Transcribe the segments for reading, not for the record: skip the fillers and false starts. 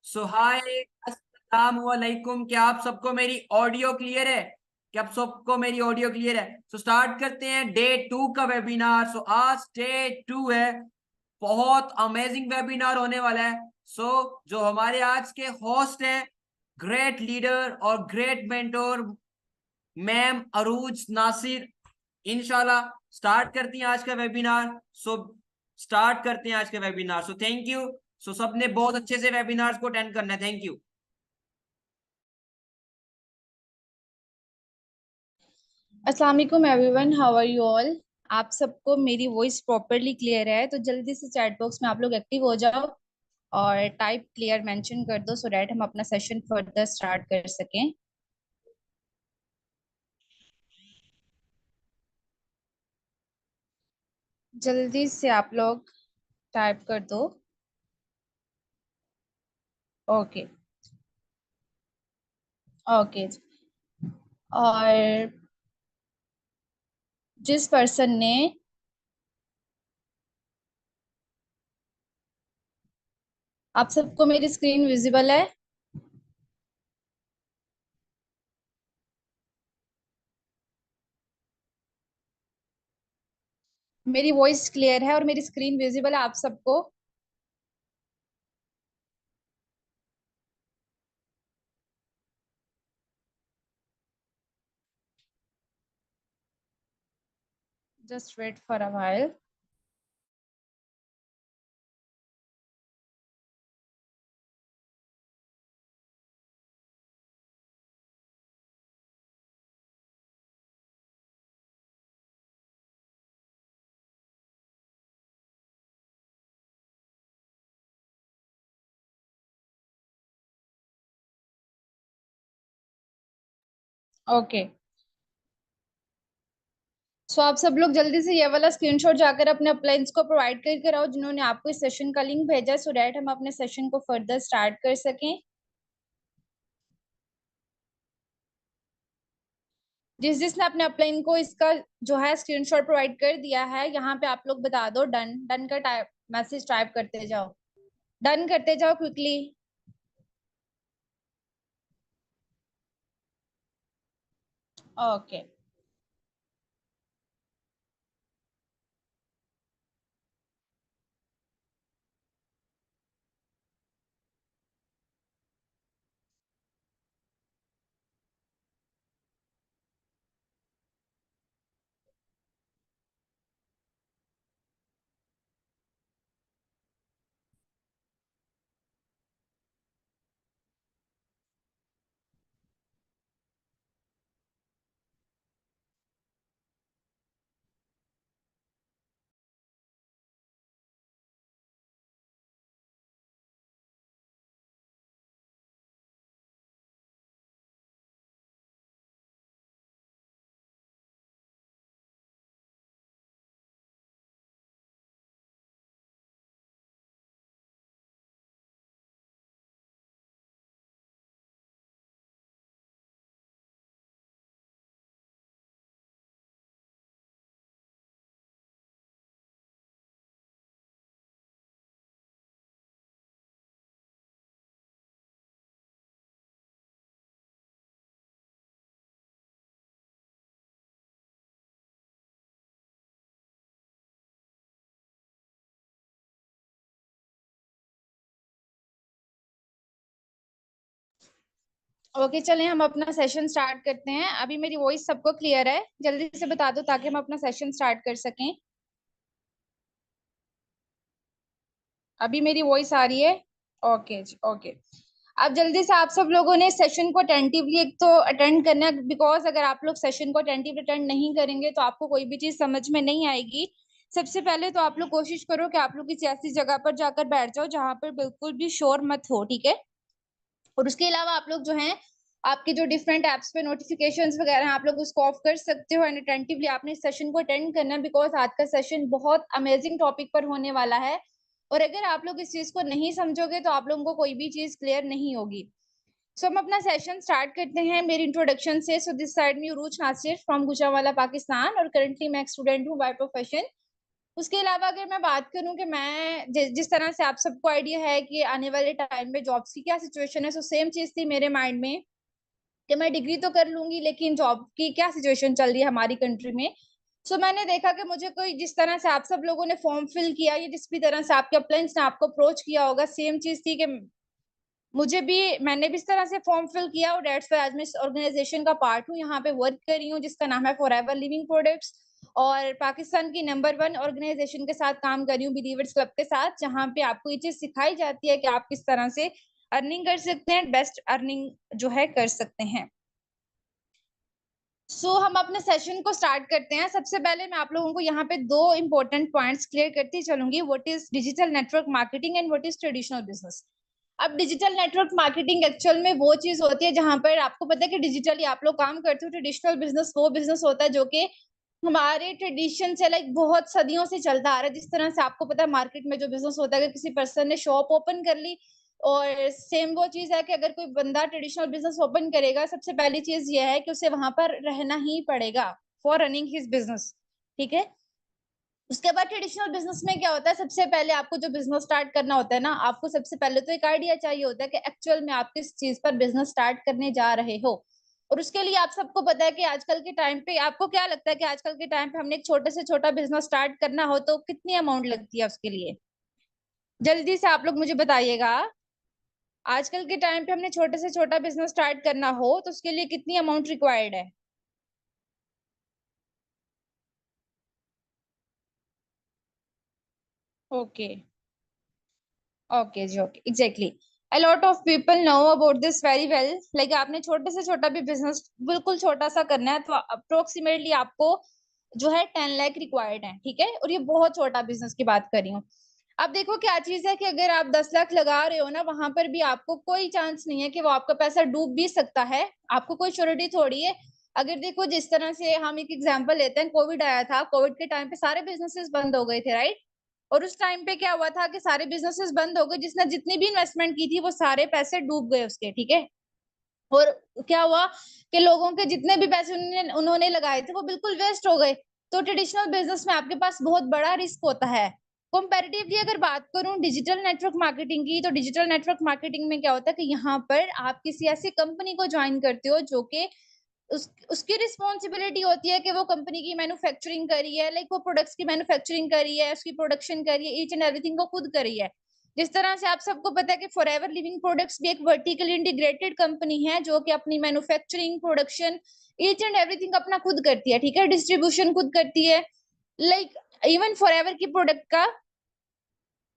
सो हाय, अस्सलाम वालेकुम। क्या आप सबको मेरी ऑडियो क्लियर है? क्या आप सबको मेरी ऑडियो क्लियर है? स्टार्ट करते हैं डे 2 का वेबिनार। आज डे 2 है। बहुत अमेजिंग वेबिनार होने वाला है। जो हमारे आज के होस्ट हैं, ग्रेट लीडर और ग्रेट मेंटोर मैम अरूज नासिर। इंशाल्लाह स्टार्ट करती हैं आज का वेबिनार। सो स्टार्ट करते हैं आज का वेबिनार। Thank you. सबने बहुत अच्छे से वेबिनार्स को अटेंड करना है। Thank you. अस्सलाम वालेकुम everyone, how are you all. आप सबको मेरी वॉइस प्रॉपरली क्लियर है तो जल्दी से चैट बॉक्स में आप लोग एक्टिव हो जाओ और टाइप क्लियर मेंशन कर दो सो दैट हम अपना सेशन फर्दर स्टार्ट कर सकें। जल्दी से आप लोग टाइप कर दो। Okay okay. और जिस पर्सन ने आप सबको मेरी स्क्रीन विजिबल है? मेरी वॉइस क्लियर है और मेरी स्क्रीन विजिबल है आप सबको? Just wait for a while. Okay, so आप सब लोग जल्दी से ये वाला स्क्रीनशॉट जाकर अपने अप्लायंस को प्रोवाइड करके आओ जिन्होंने आपको इस सेशन का लिंक भेजा सो दैट हम अपने सेशन को फर्दर स्टार्ट कर सकें। जिसने अपने अपलाइन को इसका जो है स्क्रीनशॉट प्रोवाइड कर दिया है, यहाँ पे आप लोग बता दो डन। डन का टाइप मैसेज टाइप करते जाओ, डन करते जाओ क्विकली। ओके, ओके, चलें हम अपना सेशन स्टार्ट करते हैं। अभी मेरी वॉइस सबको क्लियर है? जल्दी से बता दो ताकि हम अपना सेशन स्टार्ट कर सकें। अभी मेरी वॉइस आ रही है? ओके जी, ओके। अब जल्दी से आप सब लोगों ने सेशन को अटेंटिवली एक तो अटेंड करना है, बिकॉज अगर आप लोग सेशन को अटेंटिव अटेंड नहीं करेंगे तो आपको कोई भी चीज समझ में नहीं आएगी। सबसे पहले तो आप लोग कोशिश करो कि आप लोग किसी ऐसी जगह पर जाकर बैठ जाओ जहां पर बिल्कुल भी शोर मत हो, ठीक है? और उसके अलावा आप लोग जो हैं, आपके जो डिफरेंट एप्स पे नोटिफिकेशंस वगैरह हैं आप लोग उसको ऑफ कर सकते हो एंड अटेंटिवली आपने इस सेशन को अटेंड करना है, बिकॉज आज का सेशन बहुत अमेजिंग टॉपिक पर होने वाला है। और अगर आप लोग इस चीज को नहीं समझोगे तो आप लोगों को कोई भी चीज क्लियर नहीं होगी। सो हम अपना सेशन स्टार्ट करते हैं मेरी इंट्रोडक्शन से। So this side me Urooj Nasir from Gujranwala Pakistan और करंटली मैं एक स्टूडेंट हूँ बाय प्रोफेशन। उसके अलावा अगर मैं बात करूं कि मैं जिस तरह से आप सबको आइडिया है कि आने वाले टाइम में जॉब्स की क्या सिचुएशन है, सो सेम चीज थी मेरे माइंड में कि मैं डिग्री तो कर लूंगी लेकिन जॉब की क्या सिचुएशन चल रही है हमारी कंट्री में। सो मैंने देखा कि मुझे कोई जिस तरह से आप सब लोगों ने फॉर्म फिल किया या जिस भी तरह से आपके अप्लायंस ने आपको अप्रोच किया होगा, सेम चीज थी कि मैंने भी इस तरह से फॉर्म फिल किया और डेट्स आज मैं इस ऑर्गेनाइजेशन का पार्ट हूँ, यहाँ पे वर्क कर रही हूँ जिसका नाम है फॉरएवर लिविंग प्रोडक्ट्स, और पाकिस्तान की नंबर 1 ऑर्गेनाइजेशन के साथ काम कर रही हूँ, बिलीवर्स क्लब के साथ, जहाँ पे आपको ये चीज सिखाई जाती है कि आप किस तरह से अर्निंग कर सकते हैं, बेस्ट अर्निंग जो है कर सकते हैं। हम अपने सेशन को स्टार्ट करते हैं। सबसे पहले मैं आप लोगों को यहाँ पे 2 इंपॉर्टेंट पॉइंट्स क्लियर करती चलूंगी, what is digital network marketing and what is traditional business. अब डिजिटल नेटवर्क मार्केटिंग एक्चुअल में वो चीज होती है जहां पर आपको पता है कि डिजिटली आप लोग काम करते हो। ट्रेडिशनल बिजनेस वो बिजनेस होता है जो कि हमारे ट्रेडिशन से लाइक बहुत सदियों से चलता आ रहा है। जिस तरह से आपको पता है मार्केट में जो बिजनेस होता है, कि किसी पर्सन ने शॉप ओपन कर ली, और सेम वो चीज है कि अगर कोई बंदा ट्रेडिशनल बिजनेस ओपन करेगा, सबसे पहली चीज ये है कि उसे वहां पर रहना ही पड़ेगा फॉर रनिंग हिज बिजनेस, ठीक है। उसके बाद ट्रेडिशनल बिजनेस में क्या होता है, सबसे पहले आपको जो बिजनेस स्टार्ट करना होता है ना, आपको सबसे पहले तो एक आइडिया चाहिए होता है कि एक्चुअल में आप किस चीज पर बिजनेस स्टार्ट करने जा रहे हो। और उसके लिए आप सबको पता है कि आजकल के टाइम पे आपको क्या लगता है कि आजकल के टाइम पे हमने एक छोटे से छोटा बिजनेस स्टार्ट करना हो तो कितनी अमाउंट लगती है उसके लिए? जल्दी से आप लोग मुझे बताइएगा। आजकल के टाइम पे हमने छोटे से छोटा बिजनेस स्टार्ट करना हो तो उसके लिए कितनी अमाउंट रिक्वायर्ड है? ओके, ओके जी, okay, exactly. A lot of people know about this very well. Like आपने छोटे से छोटा भी बिजनेस बिल्कुल छोटा सा करना है तो अप्रोक्सीमेटली आपको जो है 10 लाख रिक्वायर्ड है, ठीक है। और ये बहुत छोटा बिजनेस की बात कर रही हूँ। अब देखो क्या चीज है कि अगर आप 10 लाख लगा रहे हो ना, वहां पर भी आपको कोई चांस नहीं है कि वो आपका पैसा डूब भी सकता है, आपको कोई श्योरिटी थोड़ी है। अगर देखो जिस तरह से हम एक एग्जांपल लेते हैं, कोविड आया था, कोविड के टाइम पे सारे बिजनेसेस बंद हो गए थे, राइट। और उस टाइम पे क्या हुआ था कि सारे बिजनेसेस बंद हो गए, जिसने जितनी भी इन्वेस्टमेंट की थी वो सारे पैसे डूब गए उसके, ठीक है। और क्या हुआ कि लोगों के जितने भी पैसे उन्होंने लगाए थे वो बिल्कुल वेस्ट हो गए। तो ट्रेडिशनल बिजनेस में आपके पास बहुत बड़ा रिस्क होता है। कंपैरेटिवली अगर बात करूं डिजिटल नेटवर्क मार्केटिंग की, तो डिजिटल नेटवर्क मार्केटिंग में क्या होता है कि यहाँ पर आप किसी ऐसी कंपनी को ज्वाइन करते हो जो कि उसकी रिस्पॉन्सिबिलिटी होती है कि वो कंपनी की मैन्युफैक्चरिंग करी है, लाइक वो प्रोडक्ट्स की मैन्युफैक्चरिंग करी है, उसकी प्रोडक्शन करी है, ईच एंड एवरीथिंग को खुद करी है। जिस तरह से आप सबको पता है कि फॉरएवर लिविंग प्रोडक्ट्स भी एक वर्टिकली इंटीग्रेटेड कंपनी है जो कि अपनी manufacturing, production, each and everything अपना खुद करती है, ठीक है। डिस्ट्रीब्यूशन खुद करती है। लाइक इवन फॉरएवर की प्रोडक्ट का,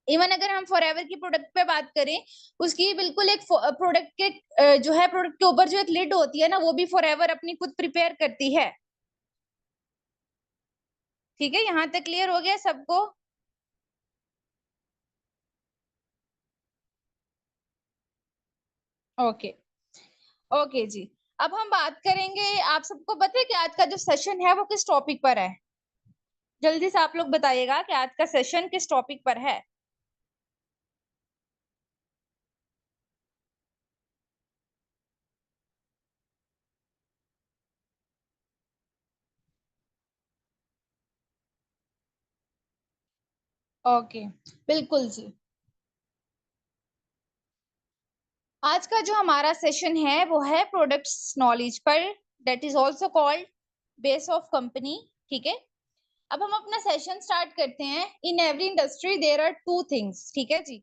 इवन अगर हम फॉरएवर की प्रोडक्ट पे बात करें, उसकी बिल्कुल एक प्रोडक्ट के जो है प्रोडक्ट के ऊपर जो एक लिड होती है ना, वो भी फॉरएवर अपनी खुद प्रिपेयर करती है, ठीक है। यहाँ तक क्लियर हो गया सबको? ओके, ओके जी। अब हम बात करेंगे, आप सबको पता है कि आज का जो सेशन है वो किस टॉपिक पर है? जल्दी से आप लोग बताइएगा कि आज का सेशन किस टॉपिक पर है। ओके, बिल्कुल जी। आज का जो हमारा सेशन है वो है प्रोडक्ट्स नॉलेज पर, that is also called base of company, ठीक है। अब हम अपना सेशन स्टार्ट करते हैं। In every industry there are two things, ठीक है जी।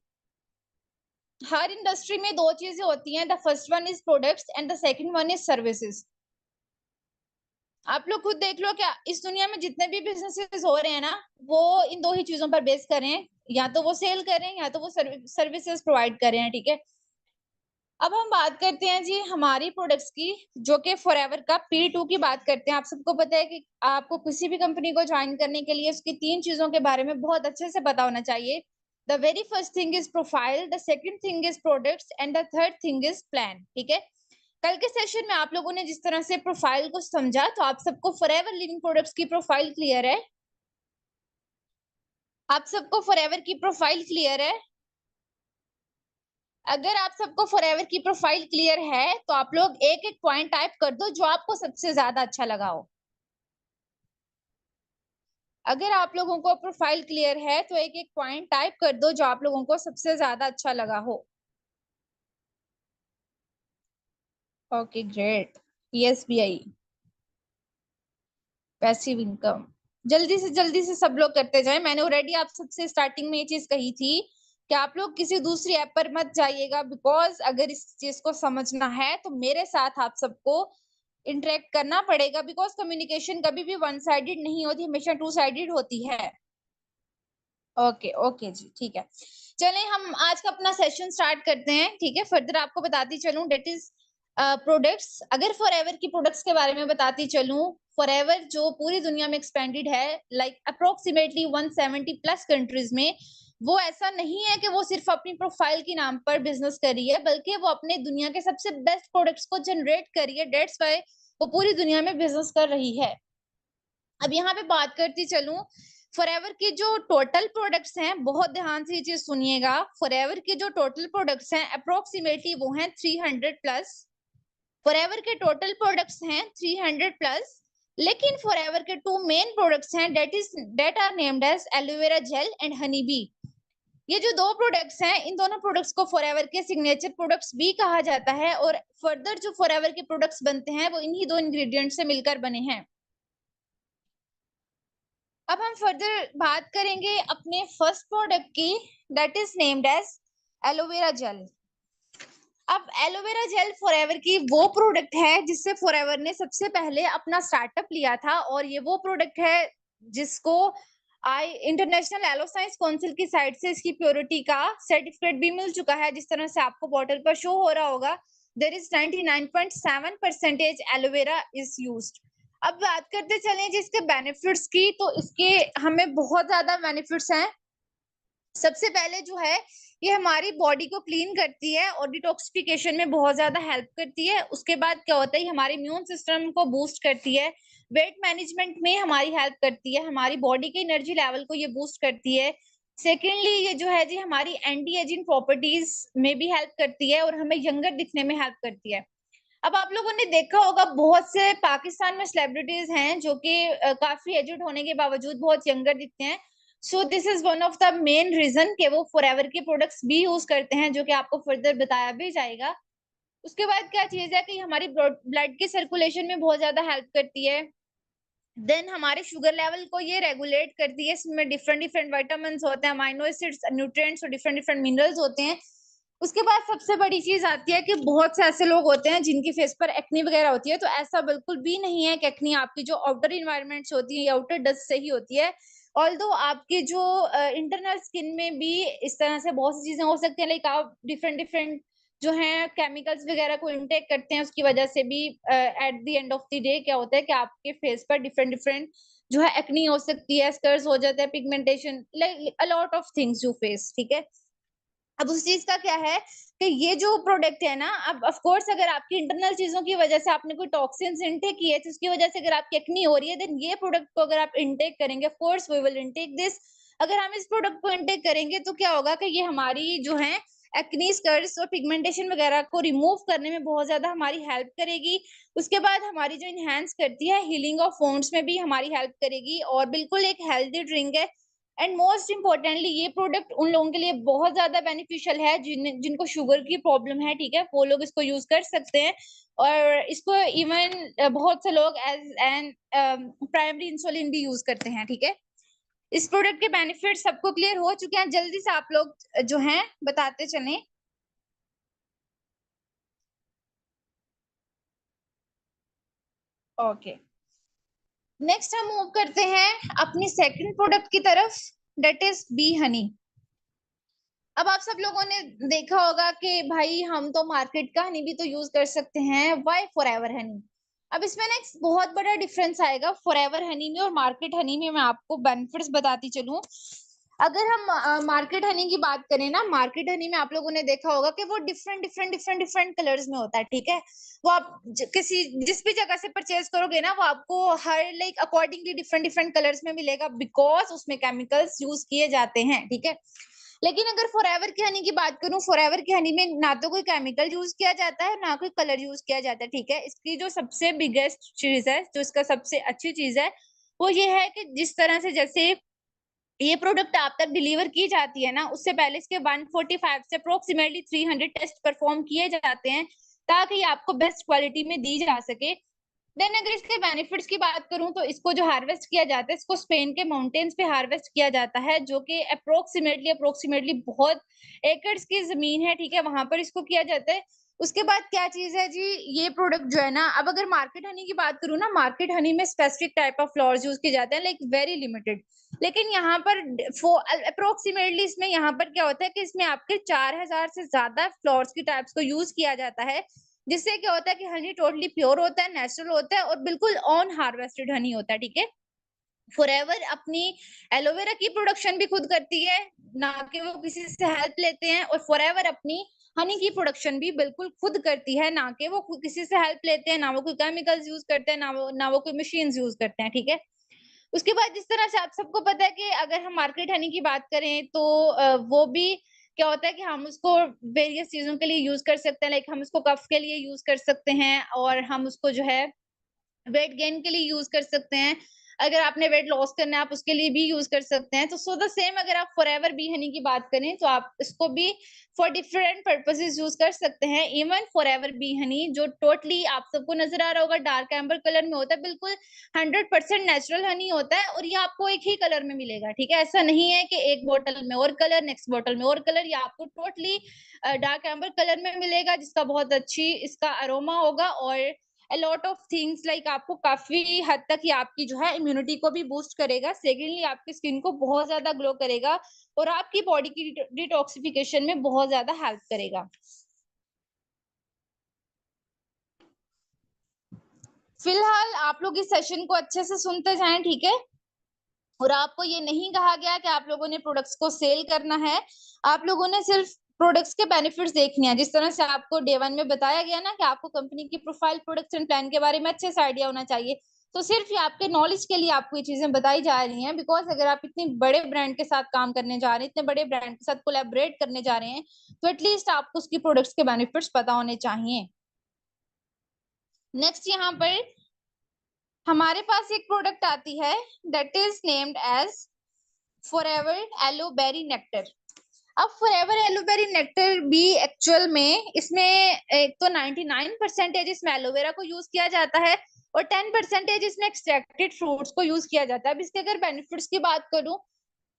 हर इंडस्ट्री में दो चीजें होती हैं, the first one is products and the second one is services. आप लोग खुद देख लो, क्या इस दुनिया में जितने भी बिजनेसेस हो रहे हैं ना, वो इन दो ही चीजों पर बेस कर रहे हैं, या तो वो सेल कर रहे हैं या तो वो सर्विसेज प्रोवाइड कर रहे हैं, ठीक है। अब हम बात करते हैं जी हमारी प्रोडक्ट्स की, जो कि फॉरएवर का P2 की बात करते हैं। आप सबको पता है कि आपको किसी भी कंपनी को ज्वाइन करने के लिए उसकी 3 चीजों के बारे में बहुत अच्छे से पता होना चाहिए। The very first thing is profile, the second thing is products and the third thing is plan, ठीक है। कल के सेशन में आप लोगों ने जिस तरह से प्रोफाइल को समझा, तो आप सबको फॉरएवर लिविंग प्रोडक्ट्स की प्रोफाइल क्लियर है? आप सबको फॉरएवर की प्रोफाइल क्लियर है? अगर आप सबको फॉरएवर की प्रोफाइल क्लियर है तो आप लोग एक एक पॉइंट टाइप कर दो जो आपको सबसे ज्यादा अच्छा लगा हो। अगर आप लोगों को प्रोफाइल क्लियर है तो एक एक पॉइंट टाइप कर दो जो आप लोगों को सबसे ज्यादा अच्छा लगा हो। Okay great. SBI passive income, जल्दी से सब लोग करते जाएं। मैंने ऑलरेडी आप सबसे स्टार्टिंग में ये चीज कही थी कि आप लोग किसी दूसरी ऐप पर मत जाइएगा, बिकॉज अगर इस चीज को समझना है तो मेरे साथ आप सबको इंटरेक्ट करना पड़ेगा, बिकॉज कम्युनिकेशन कभी भी वन साइडेड नहीं होती, हमेशा टू साइडेड होती है। ओके ओके जी ठीक है। चलें हम आज का अपना सेशन स्टार्ट करते हैं, ठीक है। फर्दर आपको बताती चलूं डेट इज प्रोडक्ट्स। अगर फॉरएवर की प्रोडक्ट्स के बारे में बताती चलूं, फॉरएवर जो पूरी दुनिया में एक्सपेंडेड है लाइक अप्रोक्सीमेटली 170 प्लस कंट्रीज में, वो ऐसा नहीं है कि वो सिर्फ अपनी प्रोफाइल के नाम पर बिजनेस कर रही है, बल्कि वो अपने दुनिया के सबसे बेस्ट प्रोडक्ट्स को जनरेट कर रही है। डेट्स वाई वो पूरी दुनिया में बिजनेस कर रही है। अब यहाँ पे बात करती चलूं, फॉरएवर के जो टोटल प्रोडक्ट्स हैं, बहुत ध्यान से ये चीज सुनिएगा, फॉरएवर के जो टोटल प्रोडक्ट्स हैं अप्रोक्सीमेटली वो हैं 300 प्लस। फॉरएवर के टोटल प्रोडक्ट्स हैं 300 प्लस, लेकिन फॉरएवर के टू मेन प्रोडक्ट्स हैं that are named as aloe vera gel and honey bee. ये जो दो प्रोडक्ट्स हैं, इन दोनों प्रोडक्ट्स को फॉरएवर के सिग्नेचर प्रोडक्ट्स भी कहा जाता है, और फर्दर जो फॉरएवर के प्रोडक्ट्स बनते हैं वो इन्हीं दो इंग्रेडिएंट से मिलकर बने हैं। अब हम फर्दर बात करेंगे अपने फर्स्ट प्रोडक्ट की, that is named as aloe vera gel. अब एलोवेरा जेल फॉरएवर की वो प्रोडक्ट है जिससे फॉरएवर ने सबसे पहले अपना स्टार्टअप लिया था, और ये वो प्रोडक्ट है जिसको इंटरनेशनल एलो साइंस काउंसिल की साइड से इसकी प्योरिटी का सर्टिफिकेट भी मिल चुका है। जिस तरह से आपको बॉटल पर शो हो रहा होगा, there is 99.7% aloe vera is used. अब बात करते चलें जिसके बेनिफिट्स की, तो इसके हमें बहुत ज्यादा बेनिफिट्स हैं। सबसे पहले जो है, ये हमारी बॉडी को क्लीन करती है और डिटॉक्सिफिकेशन में बहुत ज्यादा हेल्प करती है। उसके बाद क्या होता है, हमारे इम्यून सिस्टम को बूस्ट करती है, वेट मैनेजमेंट में हमारी हेल्प करती है, हमारी बॉडी के एनर्जी लेवल को ये बूस्ट करती है। सेकेंडली ये जो है जी हमारी एंटी एजिंग प्रॉपर्टीज में भी हेल्प करती है और हमें यंगर दिखने में हेल्प करती है। अब आप लोगों ने देखा होगा बहुत से पाकिस्तान में सेलिब्रिटीज हैं जो कि काफी एजेड होने के बावजूद बहुत यंगर दिखते हैं। So this is one of the main reason कि वो फॉरएवर के प्रोडक्ट्स भी यूज करते हैं, जो कि आपको फर्दर बताया भी जाएगा। उसके बाद क्या चीज है कि हमारी ब्लड की सर्कुलेशन में बहुत ज्यादा हेल्प करती है। देन हमारे शुगर लेवल को ये रेगुलेट करती है। इसमें डिफरेंट डिफरेंट विटामिन होते हैं, अमाइनो एसिड्स, न्यूट्रिएंट्स और डिफरेंट डिफरेंट मिनरल्स होते हैं। उसके बाद सबसे बड़ी चीज आती है कि बहुत से ऐसे लोग होते हैं जिनकी फेस पर एक्नी वगैरह होती है, तो ऐसा बिल्कुल भी नहीं है कि एक्नी आपकी जो आउटर इन्वायरमेंट्स होती है या आउटर डस्ट से ही होती है। ऑल्दो आपके जो इंटरनल स्किन में भी इस तरह से बहुत सी चीजें हो सकती हैं, लाइक आप डिफरेंट डिफरेंट जो है केमिकल्स वगैरह को इनटेक करते हैं, उसकी वजह से भी at the end of the day क्या होता है कि आपके फेस पर डिफरेंट डिफरेंट जो है एक्नी हो सकती है, स्कर्स हो जाता है, pigmentation, like a lot of things you face, ठीक है। अब उस चीज का क्या है कि ये जो प्रोडक्ट है ना, अब ऑफ कोर्स अगर आपकी इंटरनल चीजों की वजह से आपने कोई टॉक्सिन्स इनटेक किए तो उसकी वजह से अगर आपकी एक्नी हो रही है, देन ये प्रोडक्ट को अगर आप इनटेक करेंगे, of course we will intake this. अगर हम इस प्रोडक्ट को इनटेक करेंगे तो क्या होगा कि ये हमारी जो है एक्नी, स्कर्स और पिगमेंटेशन वगैरह को रिमूव करने में बहुत ज्यादा हमारी हेल्प करेगी। उसके बाद हमारी जो इनहेंस करती है हीलिंग ऑफ वुंड्स में भी हमारी हेल्प करेगी, और बिल्कुल एक हेल्दी ड्रिंक है। एंड मोस्ट इम्पोर्टेंटली ये प्रोडक्ट उन लोगों के लिए बहुत ज्यादा बेनिफिशियल है जिनको शुगर की प्रॉब्लम है, ठीक है, वो लोग इसको यूज कर सकते हैं। और इसको इवन बहुत से लोग एज एन प्राइमरी इंसुलिन भी यूज करते हैं, ठीक है। इस प्रोडक्ट के बेनिफिट सबको क्लियर हो चुके हैं, जल्दी से आप लोग जो हैं बताते चलें। ओके, नेक्स्ट हम मूव करते हैं अपनी सेकंड प्रोडक्ट की तरफ, दैट इज बी हनी। अब आप सब लोगों ने देखा होगा कि भाई हम तो मार्केट का हनी भी तो यूज कर सकते हैं, वाई फॉरएवर हनी। अब इसमें ना एक बहुत बड़ा डिफरेंस आएगा फॉरएवर हनी में और मार्केट हनी में। मैं आपको बेनिफिट्स बताती चलूं। अगर हम मार्केट हनी की बात करें ना, मार्केट हनी में आप लोगों ने देखा होगा कि वो डिफरेंट कलर्स में होता है, ठीक है। वो आप किसी जिस भी जगह से परचेज करोगे ना, वो आपको हर like accordingly different different colours में मिलेगा, बिकॉज उसमें केमिकल्स यूज किए जाते हैं, ठीक है। लेकिन अगर फॉरएवर की हनी की बात करूं, फॉरएवर की हनी में ना तो कोई केमिकल यूज किया जाता है, ना कोई कलर यूज किया जाता है, ठीक है। इसकी जो सबसे बिगेस्ट चीज है, जो इसका सबसे अच्छी चीज है, वो ये है कि जिस तरह से जैसे ये प्रोडक्ट आप तक डिलीवर की जाती है ना, उससे पहले इसके 145 से अप्रोक्सीमेटली 300 टेस्ट परफॉर्म किए जाते हैं ताकि ये आपको बेस्ट क्वालिटी में दी जा सके। देन अगर इसके बेनिफिट्स की बात करूं तो इसको जो हार्वेस्ट किया जाता है, इसको स्पेन के माउंटेन्स पे हार्वेस्ट किया जाता है, जो कि अप्रोक्सीमेटली बहुत एकर्स की जमीन है, ठीक है, वहां पर इसको किया जाता है। उसके बाद क्या चीज है जी, ये प्रोडक्ट जो है ना, अब अगर मार्केट हनी की बात करूँ ना, मार्केट हनी में specific type of flowers use किए जाते हैं, लाइक वेरी लिमिटेड। लेकिन यहाँ पर अप्रोक्सीमेटली इसमें यहाँ पर क्या होता है कि इसमें आपके 4000 से ज्यादा फ्लावर्स की टाइप्स को यूज किया जाता है, जिससे क्या होता है कि हनी टोटली प्योर होता है, नेचुरल होता है और बिल्कुल ऑन हार्वेस्टेड हनी होता है, ठीक है। फॉरएवर अपनी एलोवेरा की प्रोडक्शन भी खुद करती है, ना कि वो किसी से हेल्प लेते हैं, और फॉरएवर अपनी हनी की प्रोडक्शन भी बिल्कुल खुद करती है, ना कि वो किसी से हेल्प लेते हैं, ना वो कोई केमिकल्स यूज करते हैं, ना वो कोई मशीन्स यूज करते हैं, ठीक है। उसके बाद जिस तरह से आप सबको पता है कि अगर हम मार्केट हनी की बात करें तो वो भी क्या होता है कि हम उसको वेरियस चीजों के लिए यूज कर सकते हैं, लाइक हम उसको कफ के लिए यूज कर सकते हैं, और हम उसको जो है वेट गेन के लिए यूज कर सकते हैं, अगर आपने वेट लॉस करना है आप उसके लिए भी यूज कर सकते हैं। तो सो द सेम अगर आप फॉरएवर बी हनी की बात करें तो आप इसको भी फॉर डिफरेंट पर्पसेस यूज कर सकते हैं। इवन फॉरएवर बी हनी जो टोटली आप सबको नजर आ रहा होगा डार्क एम्बर कलर में होता है, बिल्कुल 100% नेचुरल हनी होता है, और ये आपको एक ही कलर में मिलेगा, ठीक है। ऐसा नहीं है कि एक बोतल में और कलर, नेक्स्ट बोतल में और कलर, ये आपको टोटली डार्क एम्बर कलर में मिलेगा, जिसका बहुत अच्छी इसका अरोमा होगा, और a lot of things like आपको काफी हद तक ये आपकी जो है इम्यूनिटी को भी बूस्ट करेगा, सेकेंडली आपकी स्किन को बहुत ज्यादा ग्लो करेगा, और आपकी बॉडी की डिटॉक्सिफिकेशन में बहुत ज्यादा हेल्प करेगा। फिलहाल आप लोग इस सेशन को अच्छे से सुनते जाएं, ठीक है। और आपको ये नहीं कहा गया कि आप लोगों ने प्रोडक्ट्स को सेल करना है, आप लोगों ने सिर्फ प्रोडक्ट्स के बेनिफिट्स देखने हैं। जिस तरह से आपको डे 1 में बताया गया ना कि आपको कंपनी की प्रोफाइल, प्रोडक्ट्स एंड प्लान के बारे में अच्छे से आइडिया होना चाहिए, तो सिर्फ ये आपके नॉलेज के लिए आपको ये चीजें बताई जा रही हैं, बिकॉज अगर आप इतने बड़े ब्रांड के साथ काम करने जा रहे हैं, इतने बड़े ब्रांड के साथ कोलैबोरेट करने जा रहे हैं, तो एटलीस्ट आपको उसकी प्रोडक्ट्स के बेनिफिट्स पता होने चाहिए। नेक्स्ट यहाँ पर हमारे पास एक प्रोडक्ट आती है that is named as forever aloe berry nectar. अब फॉरएवर एलोबेरी नेक्टर भी एक्चुअल में इसमें एक तो 99% इसमें एलोवेरा को यूज किया जाता है, और 10% इसमें एक्सट्रैक्टेड फ्रूट्स को यूज किया जाता है। अब इसके अगर बेनिफिट्स की बात करूं,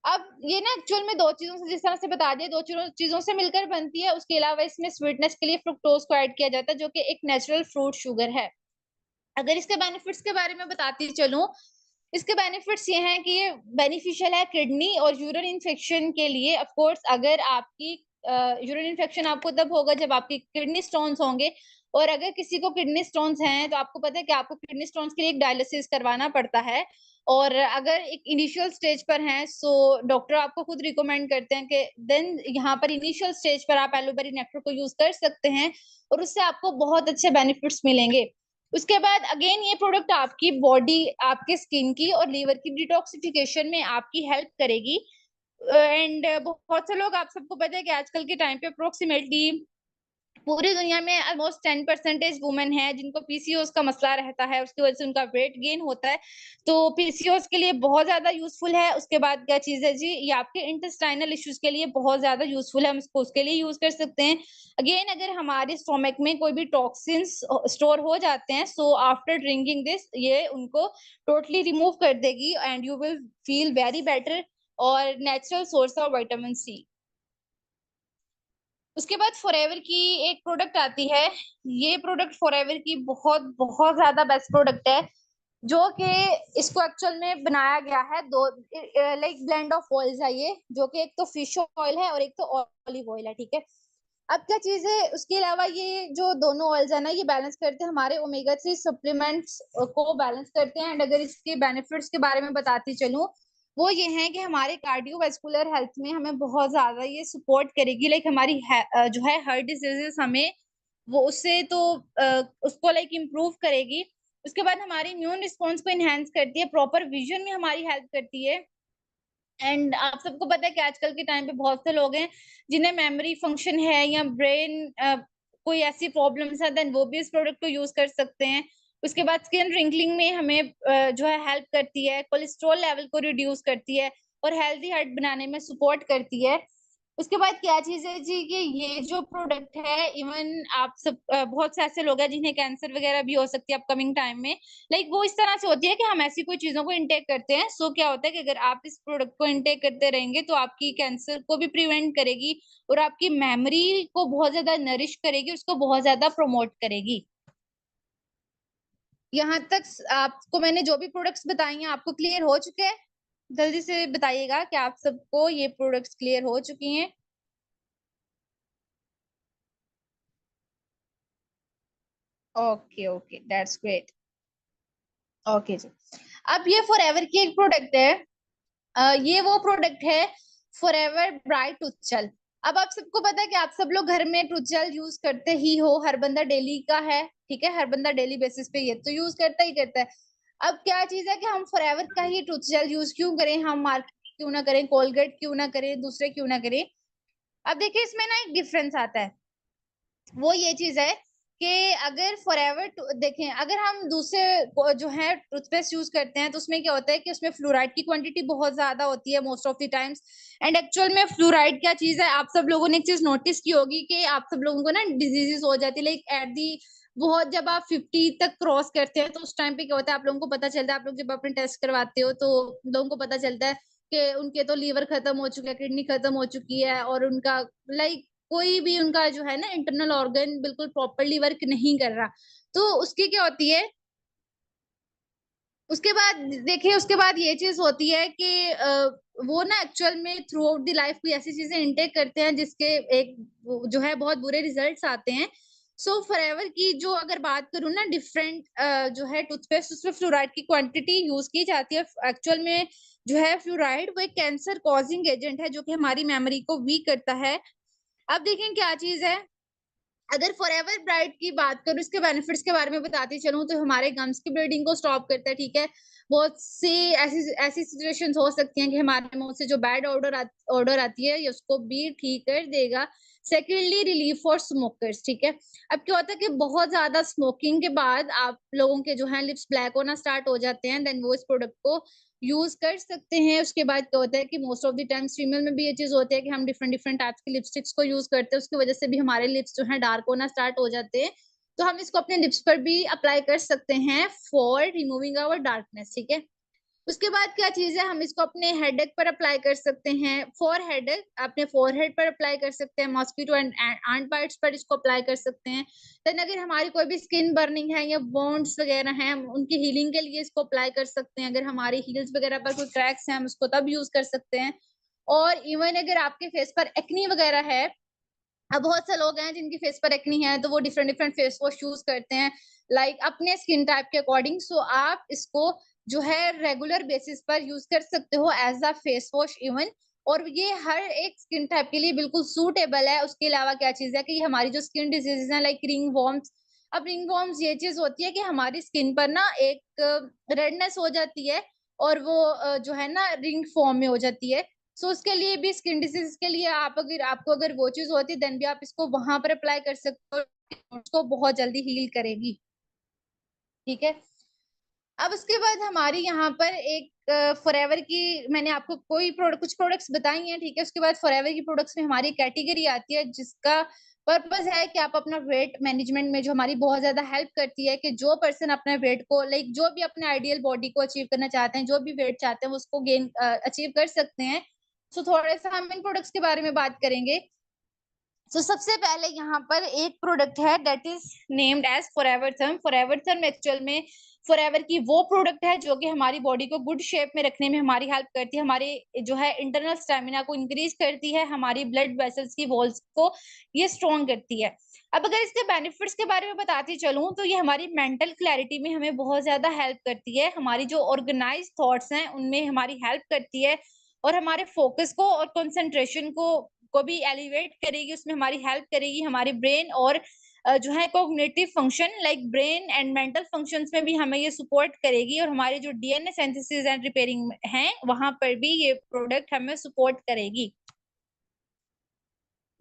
अब ये ना एक्चुअल में दो चीजों से, जिस तरह से बता दिया, दो चीजों से मिलकर बनती है। उसके अलावा इसमें स्वीटनेस के लिए फ्रुक्टोज को ऐड किया जाता है, जो कि एक नेचुरल फ्रूट शुगर है। अगर इसके बेनिफिट्स के बारे में बताती चलूं, इसके बेनिफिट्स ये हैं कि ये बेनिफिशियल है किडनी और यूरिन इन्फेक्शन के लिए। ऑफ कोर्स अगर आपकी यूरिन इन्फेक्शन आपको तब होगा जब आपकी किडनी स्टोन्स होंगे, और अगर किसी को किडनी स्टोन्स हैं तो आपको पता है कि आपको किडनी स्टोन्स के लिए एक डायलिसिस करवाना पड़ता है, और अगर एक इनिशियल स्टेज पर हैं सो डॉक्टर आपको खुद रिकमेंड करते हैं कि देन यहाँ पर इनिशियल स्टेज पर आप एलोबेरी नेक्टर को यूज कर सकते हैं, और उससे आपको बहुत अच्छे बेनिफिट्स मिलेंगे। उसके बाद अगेन ये प्रोडक्ट आपकी बॉडी, आपके स्किन की और लीवर की डिटॉक्सिफिकेशन में आपकी हेल्प करेगी। एंड बहुत से लोग, आप सबको पता है कि आजकल के टाइम पे अप्रोक्सीमेटली पूरी दुनिया में ऑलमोस्ट 10% वुमेन है जिनको पीसीओएस का मसला रहता है, उसकी वजह से उनका वेट गेन होता है, तो पीसीओएस के लिए बहुत ज्यादा यूजफुल है। उसके बाद क्या चीज है जी, ये आपके इंटेस्टाइनल इश्यूज के लिए बहुत ज्यादा यूजफुल है, हम इसको उसके लिए यूज कर सकते हैं। अगेन अगर हमारे स्टोमक में कोई भी टॉक्सिन्स स्टोर हो जाते हैं, सो आफ्टर ड्रिंकिंग दिस ये उनको टोटली रिमूव कर देगी, and you will feel very better, और natural source of vitamin C. उसके बाद फॉरएवर की एक प्रोडक्ट आती है, ये प्रोडक्ट फॉरएवर की बहुत बहुत ज्यादा बेस्ट प्रोडक्ट है, जो कि इसको एक्चुअल में बनाया गया है दो, लाइक ब्लेंड ऑफ ऑयल्स है ये, जो कि एक तो फिश ऑयल है और एक तो ऑलिव ऑयल है, ठीक है। अब क्या चीज है, उसके अलावा ये जो दोनों ऑयल्स है ना, ये बैलेंस करते हैं हमारे ओमेगा 3 सप्लीमेंट्स को बैलेंस करते हैं। एंड अगर इसके बेनिफिट्स के बारे में बताती चलूं, वो ये है कि हमारे कार्डियोवैस्कुलर हेल्थ में हमें बहुत ज्यादा ये सपोर्ट करेगी, लाइक हमारी जो है हार्ट डिजीजेस हमें वो उससे तो उसको लाइक इम्प्रूव करेगी। उसके बाद हमारे इम्यून रिस्पॉन्स को इनहेंस करती है, प्रॉपर विजन में हमारी हेल्प करती है। एंड आप सबको पता है कि आजकल के टाइम पे बहुत से लोग हैं जिन्हें मेमोरी फंक्शन है या ब्रेन कोई ऐसी प्रॉब्लम्स है, देन वो भी इस प्रोडक्ट को यूज कर सकते हैं। उसके बाद स्किन रिंकलिंग में हमें जो है हेल्प करती है, कोलेस्ट्रॉल लेवल को रिड्यूस करती है और हेल्दी हार्ट बनाने में सपोर्ट करती है। उसके बाद क्या चीज है जी कि ये जो प्रोडक्ट है, इवन आप सब बहुत से ऐसे लोग हैं जिन्हें कैंसर वगैरह भी हो सकती है अपकमिंग टाइम में, लाइक वो इस तरह से होती है कि हम ऐसी कोई चीजों को इंटेक करते हैं, सो क्या होता है कि अगर आप इस प्रोडक्ट को इंटेक करते रहेंगे तो आपकी कैंसर को भी प्रिवेंट करेगी और आपकी मेमोरी को बहुत ज्यादा नरिश करेगी, उसको बहुत ज्यादा प्रमोट करेगी। यहाँ तक आपको मैंने जो भी प्रोडक्ट्स बताई हैं आपको क्लियर हो चुके हैं? जल्दी से बताइएगा कि आप सबको ये प्रोडक्ट्स क्लियर हो चुकी हैं। Okay okay, that's great. Okay जी, अब ये फॉरएवर की एक प्रोडक्ट है, ये वो प्रोडक्ट है फॉरएवर ब्राइट टूथजेल। अब आप सबको पता है कि आप सब लोग घर में टूथजेल यूज करते ही हो, हर बंदा डेली का है, ठीक है, हर बंदा डेली बेसिस पे ये तो यूज करता ही करता है। अब क्या चीज है कि हम फॉरएवर का ही टूथजेल यूज क्यों करें, हम मार्केट क्यों ना करें, कोलगेट क्यों ना करें, दूसरे क्यों ना करें? अब देखिए इसमें ना एक डिफरेंस आता है, वो ये चीज है कि अगर फॉरएवर देखें, अगर हम दूसरे जो है टूथपेस्ट यूज करते हैं तो उसमें क्या होता है कि उसमें फ्लोराइड की क्वांटिटी बहुत ज्यादा होती है most of the times. And actual में फ्लोराइड क्या चीज है, आप सब लोगों ने एक चीज नोटिस की होगी कि आप सब लोगों को ना डिजीजेस हो जाती है, लाइक एट दी बहुत, जब आप 50 तक क्रॉस करते हैं तो उस टाइम पे क्या होता है, आप लोगों को पता चलता है, आप लोग जब अपने टेस्ट करवाते हो तो लोगों को पता चलता है कि उनके तो लीवर खत्म हो चुका है, किडनी खत्म हो चुकी है, और उनका लाइक कोई भी उनका जो है ना इंटरनल ऑर्गन बिल्कुल प्रॉपरली वर्क नहीं कर रहा। तो उसकी क्या होती है, उसके बाद देखिए, उसके बाद ये चीज होती है कि वो ना एक्चुअल में थ्रू आउट द लाइफ कोई ऐसी चीजें इंटेक करते हैं जिसके एक जो है बहुत बुरे रिजल्ट्स आते हैं। सो फॉरएवर की जो अगर बात करूँ ना, डिफरेंट जो है टूथपेस्ट, उसमें फ्लोराइड की क्वांटिटी यूज की जाती है। एक्चुअल में जो है फ्लोराइड वो एक कैंसर कॉजिंग एजेंट है जो कि हमारी मेमोरी को वीक करता है। अब देखें क्या चीज है, अगर फॉरएवर ब्राइट की बात करूं, इसके बेनिफिट्स के बारे में बताती चलूं तो हमारे गम्स की ब्लीडिंग को स्टॉप करता है, ठीक है। बहुत सी ऐसी ऐसी सिचुएशंस हो सकती हैं कि हमारे मुंह से जो बैड ऑर्डर आती है, ये उसको भी ठीक कर देगा। सेकेंडली, रिलीफ फॉर स्मोकर्स, ठीक है। अब क्या होता है कि बहुत ज्यादा स्मोकिंग के बाद आप लोगों के जो है लिप्स ब्लैक होना स्टार्ट हो जाते हैं, देन वो इस प्रोडक्ट को यूज कर सकते हैं। उसके बाद क्या होता है कि most of the times female में भी ये चीज होती है कि हम डिफरेंट डिफरेंट टाइप्स की लिपस्टिक्स को यूज करते हैं, उसकी वजह से भी हमारे लिप्स जो है डार्क होना स्टार्ट हो जाते हैं। तो हम इसको अपने लिप्स पर भी अप्लाई कर सकते हैं फॉर रिमूविंग आवर डार्कनेस, ठीक है। उसके बाद क्या चीज है, हम इसको अपने हेडेक पर अप्लाई कर सकते हैं, फॉर हेडेक अपने फोरहेड पर अप्लाई कर सकते हैं, मॉस्किटो एंड एंट बाइट्स पर इसको अप्लाई कर सकते हैं। देन अगर हमारी कोई भी स्किन बर्निंग है या वॉन्ड्स वगैरह हैं, हम उनकी हीलिंग के लिए इसको अप्लाई कर सकते हैं। अगर हमारी हील्स वगैरह पर कोई क्रैक्स हैं, हम उसको तब यूज कर सकते हैं। और इवन अगर आपके फेस पर एक्नी वगैरह है, अब बहुत से लोग हैं जिनकी फेस पर एक्नी है तो वो different different face wash use करते हैं, लाइक अपने स्किन टाइप के अकॉर्डिंग। सो आप इसको जो है रेगुलर बेसिस पर यूज कर सकते हो as a face wash even, और ये हर एक स्किन टाइप के लिए बिल्कुल सूटेबल है। उसके अलावा क्या चीज है कि ये हमारी जो स्किन डिजीजेज हैं लाइक रिंग वॉर्म्स, अब रिंग वॉर्म्स ये चीज होती है कि हमारी स्किन पर ना एक रेडनेस हो जाती है और वो जो है ना रिंग फॉर्म में हो जाती है। सो उसके लिए भी, स्किन डिसीज के लिए आप अगर आपको अगर वो चीज होती है देन भी आप इसको वहां पर अप्लाई कर सकते हो, उसको बहुत जल्दी हील करेगी, ठीक है। अब उसके बाद हमारी यहाँ पर एक फॉरएवर की, मैंने आपको कोई प्रोडक्ट कुछ प्रोडक्ट्स बताई हैं, ठीक है। उसके बाद फॉरएवर की प्रोडक्ट्स में हमारी कैटेगरी आती है जिसका पर्पस है कि आप अपना वेट मैनेजमेंट में जो हमारी बहुत ज्यादा हेल्प करती है, कि जो पर्सन अपने वेट को लाइक जो भी अपने आइडियल बॉडी को अचीव करना चाहते हैं, जो भी वेट चाहते हैं वो उसको गेन अचीव कर सकते हैं। सो थोड़ा सा हम इन प्रोडक्ट्स के बारे में बात करेंगे। तो सबसे पहले यहाँ पर एक प्रोडक्ट है that is named as Forever Therm. Forever Therm actual में फॉरएवर की वो प्रोडक्ट है जो कि हमारी बॉडी को गुड शेप में रखने में हमारी हेल्प करती है, हमारे जो है इंटरनल स्टेमिना को इंक्रीज करती है, हमारी ब्लड वेसल्स की वॉल्स को ये स्ट्रॉन्ग करती है। अब अगर इसके बेनिफिट्स के बारे में बताती चलूं तो ये हमारी मेंटल क्लैरिटी में हमें बहुत ज्यादा हेल्प करती है, हमारी जो ऑर्गेनाइज थॉट्स हैं उनमें हमारी हेल्प करती है, और हमारे फोकस को और कंसंट्रेशन को भी एलिवेट करेगी, उसमें हमारी हेल्प करेगी। हमारे ब्रेन और जो है cognitive function like brain and mental functions में भी हमें ये सपोर्ट करेगी, और हमारे जो डीएनए सिंथेसिस एंड रिपेयरिंग हैं वहां पर भी ये प्रोडक्ट हमें सपोर्ट करेगी।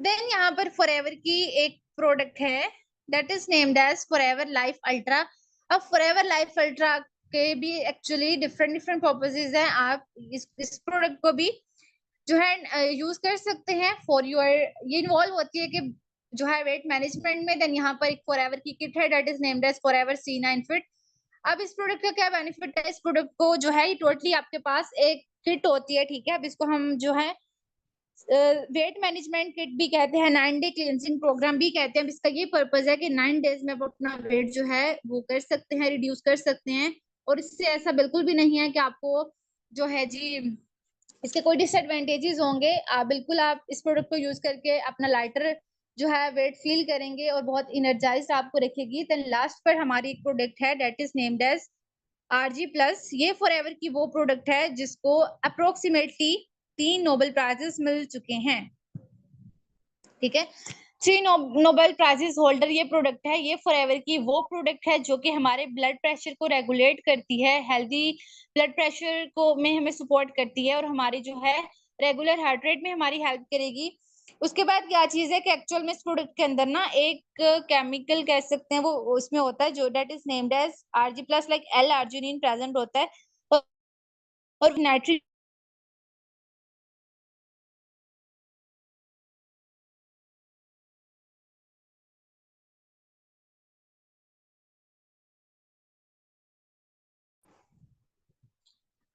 देन यहाँ पर फॉरएवर की एक प्रोडक्ट है that is named as Forever Life Ultra. अब फॉरएवर लाइफ अल्ट्रा के भी एक्चुअली डिफरेंट पर्पसेस हैं। आप इस प्रोडक्ट को भी जो है यूज कर सकते हैं फॉर योर, ये इन्वॉल्व होती है कि जो है वेट मैनेजमेंट में। देन यहाँ पर एक फॉरएवर की किट है that is named as Forever C9 fit. अब इस प्रोडक्ट का क्या बेनिफिट है, इस प्रोडक्ट को जो है टोटली आपके पास एक किट होती है, ठीक है। अब इसको हम जो है वेट मैनेजमेंट किट भी कहते हैं, 9 डे क्लींजिंग प्रोग्राम भी कहते हैं। इसका ये पर्पज है कि 9 डेज में वो अपना वेट जो है वो कर सकते हैं, रिड्यूस कर सकते हैं। और इससे ऐसा बिल्कुल भी नहीं है कि आपको जो है जी इसके कोई डिसएडवांटेजेस होंगे। बिल्कुल आप इस प्रोडक्ट को यूज करके अपना लाइटर जो है वेट फील करेंगे और बहुत इनर्जाइज आपको रखेगी। देन लास्ट पर हमारी एक प्रोडक्ट है that is named as RG+। ये फॉरएवर की वो प्रोडक्ट है जिसको अप्रोक्सीमेटली 3 नोबेल प्राइजेस मिल चुके हैं, ठीक है। 3 नोबेल प्राइजेस होल्डर ये प्रोडक्ट है। ये फॉरएवर की वो प्रोडक्ट है जो कि हमारे ब्लड प्रेशर को रेगुलेट करती है, हेल्दी ब्लड प्रेशर को में हमें सपोर्ट करती है और हमारी जो है रेगुलर हार्ट रेट में हमारी हेल्प करेगी। उसके बाद क्या चीज है कि एक्चुअल में इस प्रोडक्ट के अंदर ना एक केमिकल कह सकते हैं वो उसमें होता है जो that is named as RG+, like L-arginine present होता है और नाइट्रिक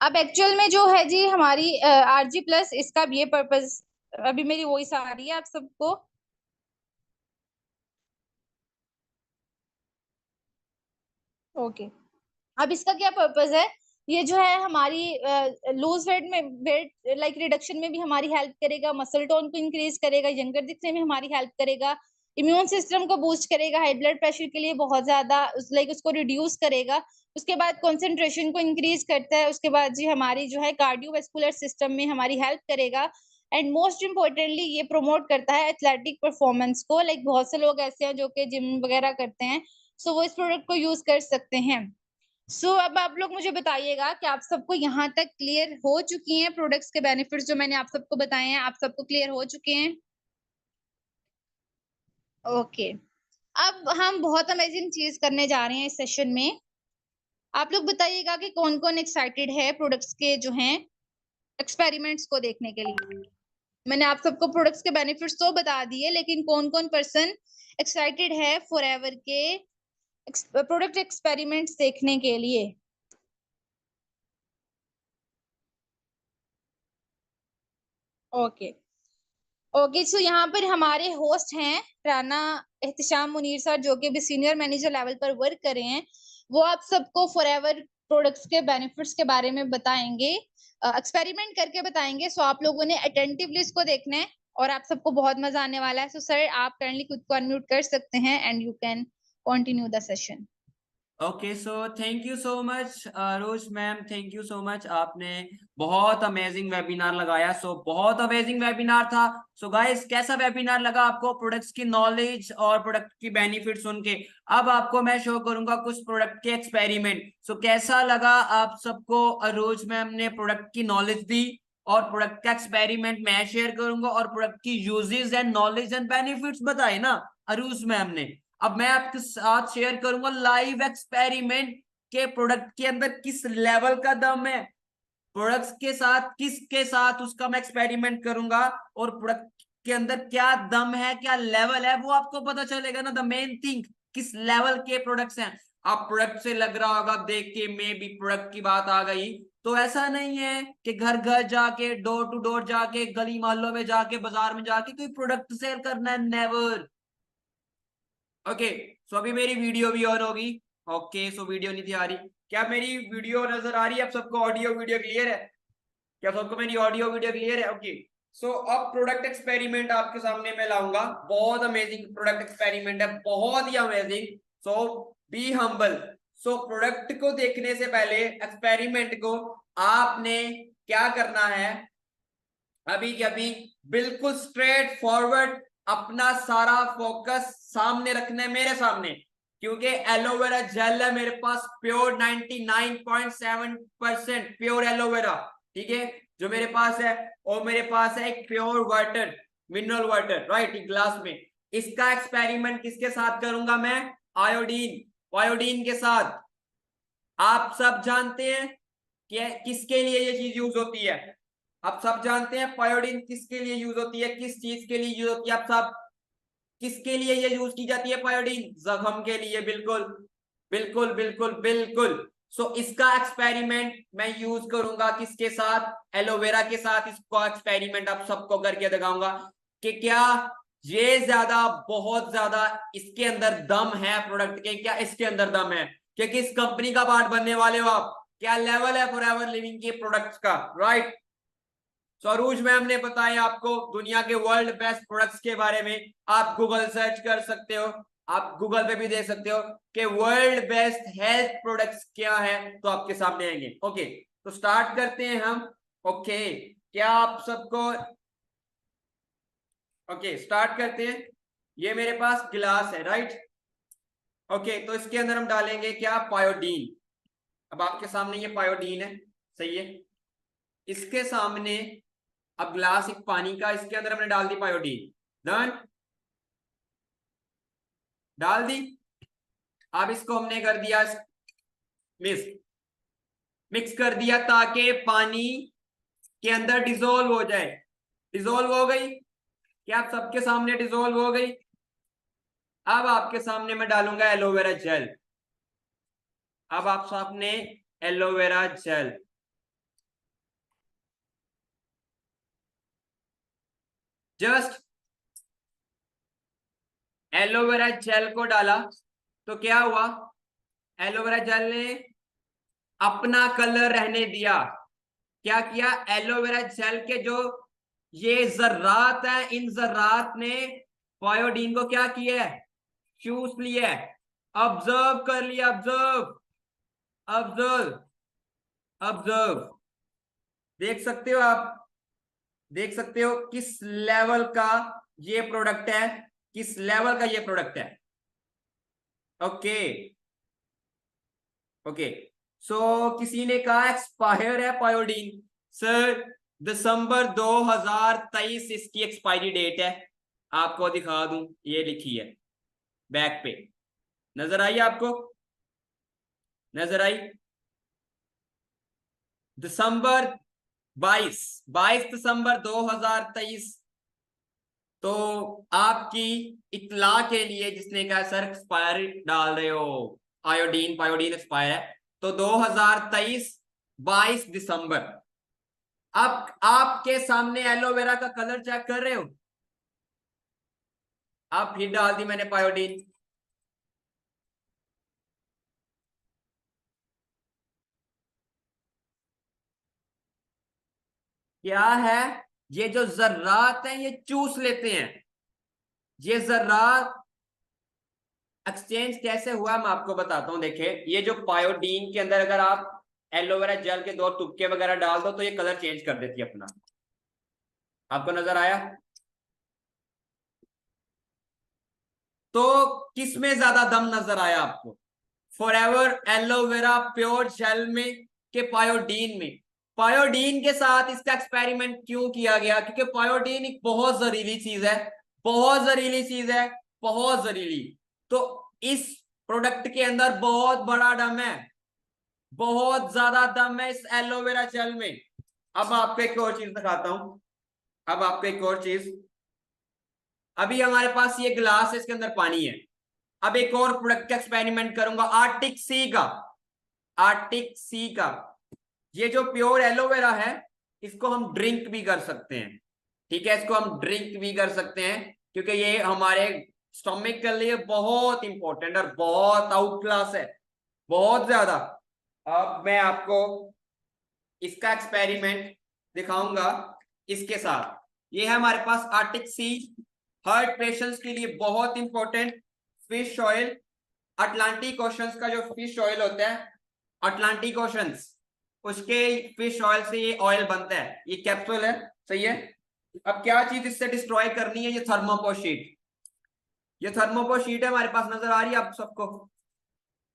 अब एक्चुअल में जो है जी हमारी RG+, इसका ये पर्पस, अभी मेरी वॉइस आ रही है आप सबको? ओके। अब इसका क्या पर्पस है, ये जो है हमारी लूज वेट में वेट लाइक रिडक्शन में भी हमारी हेल्प करेगा, मसल टोन को इंक्रीज करेगा, यंगर दिखने में हमारी हेल्प करेगा, इम्यून सिस्टम को बूस्ट करेगा, हाई ब्लड प्रेशर के लिए बहुत ज्यादा लाइक उसको रिड्यूस करेगा। उसके बाद कंसंट्रेशन को इंक्रीज करता है। उसके बाद जी हमारी जो है कार्डियोवैस्कुलर सिस्टम में हमारी हेल्प करेगा। एंड मोस्ट इम्पोर्टेंटली ये प्रमोट करता है एथलेटिक परफॉर्मेंस को। लाइक बहुत से लोग ऐसे हैं जो कि जिम वगैरह करते हैं, सो वो इस प्रोडक्ट को यूज कर सकते हैं। अब आप लोग मुझे बताइएगा कि आप सबको यहाँ तक क्लियर हो चुकी हैं प्रोडक्ट्स के बेनिफिट्स जो मैंने आप सबको बताए हैं, आप सबको क्लियर हो चुके हैं? ओके। अब हम बहुत अमेजिंग चीज करने जा रहे हैं इस सेशन में। आप लोग बताइएगा कि कौन कौन एक्साइटेड है प्रोडक्ट्स के जो हैं एक्सपेरिमेंट्स को देखने के लिए। मैंने आप सबको प्रोडक्ट्स के बेनिफिट्स तो बता दिए, लेकिन कौन कौन पर्सन एक्साइटेड है फॉरएवर के प्रोडक्ट एक्सपेरिमेंट्स देखने के लिए? Okay okay. सो यहाँ पर हमारे होस्ट हैं राना एहतिशाम मुनीर सर, जो कि भी सीनियर मैनेजर लेवल पर वर्क कर रहे हैं। वो आप सबको फॉरएवर प्रोडक्ट्स के बेनिफिट्स के बारे में बताएंगे, एक्सपेरिमेंट करके बताएंगे। सो आप लोगों ने अटेंटिवली इसको देखना है और आप सबको बहुत मजा आने वाला है। सो सर आप काइंडली खुद को अनम्यूट कर सकते हैं and you can continue the session. Okay, so thank you so much Rose ma'am, thank you so much. आपने बहुत अमेजिंग वेबिनार लगाया। बहुत अमेजिंग वेबिनार था। गाइस, कैसा वेबिनार लगा आपको प्रोडक्ट्स की नॉलेज और प्रोडक्ट की बेनिफिट सुन के? अब आपको मैं शो करूंगा कुछ प्रोडक्ट के एक्सपेरिमेंट। कैसा लगा आप सबको? रोज मैम ने प्रोडक्ट की नॉलेज दी और प्रोडक्ट का एक्सपेरिमेंट मैं शेयर करूंगा और प्रोडक्ट की uses and knowledge and benefits बताए ना अरूज मैम ने। अब मैं आपके साथ शेयर करूंगा लाइव एक्सपेरिमेंट के प्रोडक्ट के अंदर किस लेवल का दम है, प्रोडक्ट्स के साथ किसके साथ उसका मैं एक्सपेरिमेंट करूंगा और प्रोडक्ट के अंदर क्या दम है, क्या लेवल है, वो आपको पता चलेगा ना। द मेन थिंग, किस लेवल के प्रोडक्ट्स हैं। आप प्रोडक्ट से लग रहा होगा देख के मे भी प्रोडक्ट की बात आ गई, तो ऐसा नहीं है कि घर घर जाके डोर टू डोर जाके गली मोहल्लों में जाके बाजार में जाके कोई प्रोडक्ट सेल करना है, नेवर। ओके, सो अभी मेरी वीडियो भी ऑन होगी। ओके, सो वीडियो नहीं थी आ रही। क्या मेरी वीडियो नजर आ रही है आप सबको? ऑडियो वीडियो क्लियर है? क्या सबको मेरी ऑडियो वीडियो क्लियर है? ओके, सो अब प्रोडक्ट एक्सपेरिमेंट आपके सामने मैं लाऊंगा। बहुत अमेजिंग प्रोडक्ट एक्सपेरिमेंट है, बहुत ही amazing. So be humble. Product को देखने से पहले एक्सपेरिमेंट को आपने क्या करना है, अभी के अभी बिल्कुल स्ट्रेट फॉरवर्ड अपना सारा फोकस सामने रखना है, मेरे सामने। क्योंकि एलोवेरा जेल है मेरे पास, प्योर 99.7% प्योर एलोवेरा, ठीक है, जो मेरे पास है। और मेरे पास है एक pure water, mineral water, right, glass में। इसका एक्सपेरिमेंट किसके साथ करूंगा मैं? आयोडीन, आयोडीन के साथ। आप सब जानते हैं कि किसके लिए ये चीज यूज होती है? आप सब जानते हैं पायोडीन किसके लिए यूज होती है, किस चीज के लिए यूज होती है? आप सब किसके लिए ये यूज की जाती है पायोडीन? जख्म के लिए, बिल्कुल बिल्कुल बिल्कुल बिल्कुल। सो इसका एक्सपेरिमेंट मैं यूज करूंगा किसके साथ? एलोवेरा के साथ। इसको एक्सपेरिमेंट आप सबको करके दिखाऊंगा कि क्या ये ज्यादा, बहुत ज्यादा इसके अंदर दम है प्रोडक्ट के, क्या इसके अंदर दम है कि किस कंपनी का पार्ट बनने वाले हो आप, क्या लेवल है फॉरएवर लिविंग के प्रोडक्ट्स का, राइट? सरोज मैम ने बताया आपको दुनिया के वर्ल्ड बेस्ट प्रोडक्ट्स के बारे में। आप गूगल सर्च कर सकते हो, आप गूगल पे भी देख सकते हो कि वर्ल्ड बेस्ट हेल्थ प्रोडक्ट्स क्या है, तो आपके सामने आएंगे। ओके, तो स्टार्ट करते हैं हम। ओके, क्या आप सबको, ओके स्टार्ट करते हैं। ये मेरे पास गिलास है, राइट? ओके, तो इसके अंदर हम डालेंगे क्या? पायोडीन। अब आपके सामने ये पायोडीन है, सही है। इसके सामने अब ग्लास एक पानी का, इसके अंदर हमने डाल दी पायोडीन। डन, डाल दी। अब इसको हमने कर दिया मिक्स, मिक्स कर दिया ताकि पानी के अंदर डिजोल्व हो जाए। डिजोल्व हो गई, क्या आप सबके सामने डिजोल्व हो गई? अब आपके सामने मैं डालूंगा एलोवेरा जेल। अब आप सामने aloe vera gel, just aloe vera gel को डाला तो क्या हुआ? एलोवेरा जेल ने अपना कलर रहने दिया। क्या किया? एलोवेरा जेल के जो ये जर्रात है, इन जर्रात ने पायोडीन को क्या किया है? चूस लिया है, ऑब्जर्व कर लिया, ऑब्जर्व ऑब्जर्व ऑब्जर्व। देख सकते हो आप, देख सकते हो किस लेवल का ये प्रोडक्ट है, किस लेवल का ये प्रोडक्ट है। ओके ओके, सो किसी ने कहा एक्सपायर है पायोडीन। सर दिसंबर 2023 इसकी एक्सपायरी डेट है। आपको दिखा दूं, ये लिखी है बैक पे, नजर आई आपको? नजर आई? दिसंबर 22 दिसंबर 2023। तो आपकी इतला के लिए, जिसने कहा सर एक्सपायर डाल रहे हो आयोडीन, पायोडीन एक्सपायर है, तो 2023 22 दिसंबर। अब आपके सामने एलोवेरा का कलर चेक कर रहे हो? अब फिर डाल दी मैंने पायोडीन। क्या है? ये जो जर्रात है ये चूस लेते हैं। ये जर्रात एक्सचेंज कैसे हुआ मैं आपको बताता हूं। देखिए, ये जो पायोडीन के अंदर अगर आप एलोवेरा जेल के 2 तुक्के वगैरह डाल दो तो ये कलर चेंज कर देती है अपना। आपको नजर आया? तो किसमें ज्यादा दम नजर आया आपको? फॉरएवर एलोवेरा प्योर जेल में के पायोडीन में? पायोडीन के साथ इसका एक्सपेरिमेंट क्यों किया गया? क्योंकि पायोडीन एक बहुत जहरीली चीज है, बहुत जहरीली चीज है, बहुत जहरीली। तो इस प्रोडक्ट के अंदर बहुत बड़ा दम है, बहुत ज्यादा दम है इस एलोवेरा जेल में। अब आपको एक और चीज दिखाता हूं, अब आपको एक और चीज। अभी हमारे पास ये गिलास है, इसके अंदर पानी है। अब एक और प्रोडक्ट का एक्सपेरिमेंट करूंगा, आर्टिक सी का। आर्टिक सी का ये जो प्योर एलोवेरा है, इसको हम ड्रिंक भी कर सकते हैं। ठीक है, इसको हम ड्रिंक भी कर सकते हैं क्योंकि ये हमारे स्टोमिक के लिए बहुत इंपॉर्टेंट और बहुत आउट क्लास है, बहुत ज्यादा। अब मैं आपको इसका एक्सपेरिमेंट दिखाऊंगा इसके साथ। ये है हमारे पास आर्टिक सी, हार्ट पेशेंट्स के लिए बहुत important fish oil. Atlantic oceans का जो फिश ऑयल होता है, अटलांटिक ओशंस, उसके फिश ऑयल से ये ऑयल बनता है। ये कैप्सूल है, सही है। अब क्या चीज इससे डिस्ट्रॉय करनी है? ये थर्मोपोशीट। ये थर्मोपोशीट है, हमारे पास नजर आ रही है आप सबको?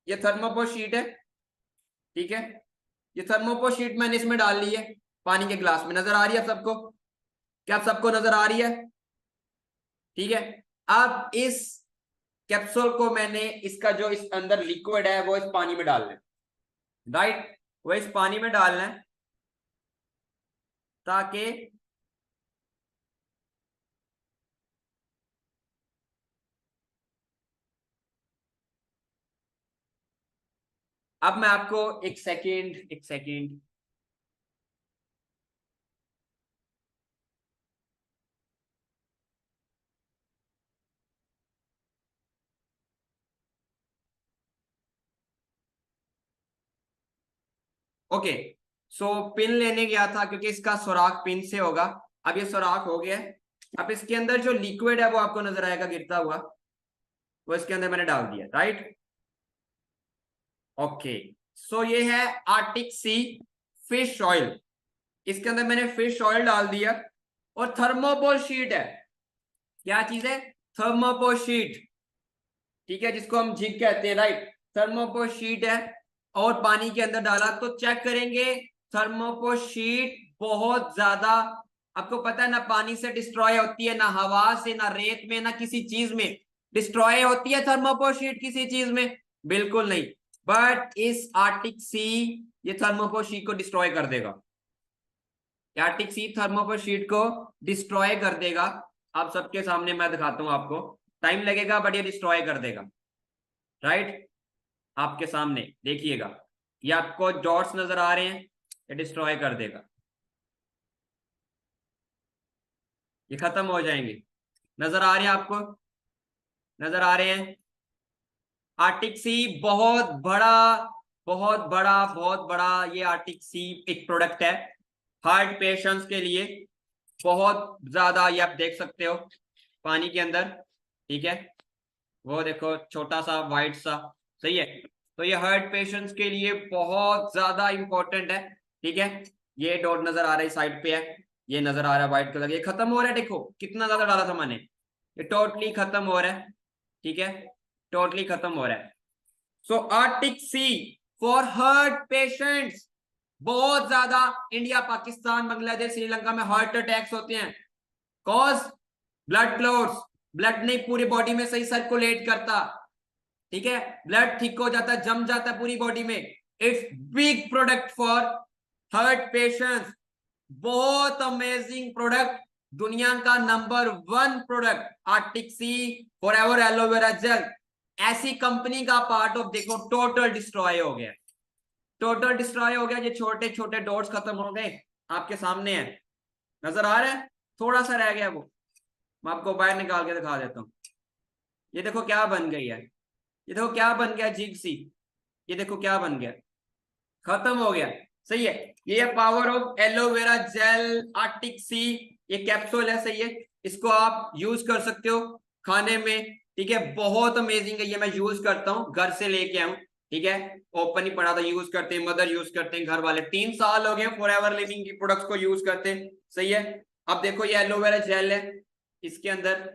ये थर्मोपोशीट है, ठीक है। ये थर्मोपोशीट मैंने इसमें डाल ली है पानी के ग्लास में, नजर आ रही है आप सबको? क्या आप सबको नजर आ रही है? ठीक है। अब इस कैप्सूल को मैंने, इसका जो इस अंदर लिक्विड है वो इस पानी में डाल लें। राइट, वो इस पानी में डालना है ताकि अब मैं आपको एक सेकेंड ओके। सो पिन लेने गया था क्योंकि इसका सुराख पिन से होगा। अब ये सुराख हो गया है। अब इसके अंदर जो लिक्विड है वो आपको नजर आएगा गिरता हुआ, वो इसके अंदर मैंने डाल दिया, राइट। ओके, सो ये है आर्टिक सी फिश ऑयल। इसके अंदर मैंने फिश ऑयल डाल दिया और थर्मोकोल शीट है। क्या चीज है? थर्मोकोल शीट, ठीक है, जिसको हम जिग कहते हैं, राइट। थर्मोकोल शीट है और पानी के अंदर डाला तो चेक करेंगे थर्मोकोल शीट बहुत ज्यादा, आपको पता है ना, पानी से डिस्ट्रॉय होती है, ना हवा से, ना रेत में, ना किसी चीज में डिस्ट्रॉय होती है थर्मोकोल शीट किसी चीज में, बिल्कुल नहीं। बट इस आर्टिक सी ये थर्मोकोल शीट को डिस्ट्रॉय कर देगा। आर्टिक सी थर्मोकोल शीट को डिस्ट्रॉय कर देगा। आप सबके सामने मैं दिखाता हूं आपको, टाइम लगेगा बट ये डिस्ट्रॉय कर देगा, राइट। आपके सामने देखिएगा, ये आपको डॉट्स नजर आ रहे हैं, ये डिस्ट्रॉय कर देगा, ये खत्म हो जाएंगे। नजर आ रहे हैं आपको? नजर आ रहे हैं? आर्टिक सी बहुत बड़ा, बहुत बड़ा, बहुत बड़ा ये आर्टिक सी एक प्रोडक्ट है हार्ट पेशेंट्स के लिए, बहुत ज्यादा। ये आप देख सकते हो पानी के अंदर, ठीक है, वो देखो छोटा सा वाइट सा, सही है। तो ये हार्ट पेशेंट्स के लिए बहुत ज्यादा इंपॉर्टेंट है, ठीक है। ये डॉट नजर आ रहा है साइड पे है, ये नजर आ रहा है व्हाइट कलर, ये खत्म हो रहा है, देखो कितना ज्यादा डाला था मैंने, ये टोटली खत्म हो रहा है, ठीक है, टोटली खत्म हो रहा है। So arctic sea for heart patients, बहुत ज्यादा इंडिया, पाकिस्तान, बांग्लादेश, श्रीलंका में हार्ट अटैक्स होते हैं, कॉज ब्लड क्लॉट्स, ब्लड नहीं पूरी बॉडी में सही सर्कुलेट करता, ठीक है, ब्लड थिक हो जाता है, जम जाता है पूरी बॉडी में। It's big product for heart patients, बहुत अमेजिंग प्रोडक्ट, दुनिया का नंबर 1 प्रोडक्ट आर्टिक सी फॉरएवर एलोवेरा जेल। ऐसी कंपनी का पार्ट ऑफ देखो टोटल डिस्ट्रॉय हो गया, टोटल डिस्ट्रॉय हो गया, ये छोटे छोटे डॉट्स खत्म हो गए, आपके सामने है, नजर आ रहा है, थोड़ा सा रह गया वो, मैं आपको बाहर निकाल के दिखा देता हूँ। ये देखो क्या बन गई है, ये देखो क्या बन गया जिग सी, ये देखो क्या बन गया, खत्म हो गया, सही है। ये power of aloe vera gel arctic sea, ये कैप्सूल है, सही है, इसको आप यूज कर सकते हो खाने में, ठीक है, बहुत अमेजिंग है, ये मैं यूज करता हूँ, घर से लेके आऊं, ठीक है, ओपन ही पड़ा था, यूज करते हैं, मदर यूज करते हैं, घर वाले 3 साल हो गए फॉरएवर लिविंग की प्रोडक्ट्स को यूज करते हैं, सही है। अब देखो ये एलोवेरा जेल है इसके अंदर,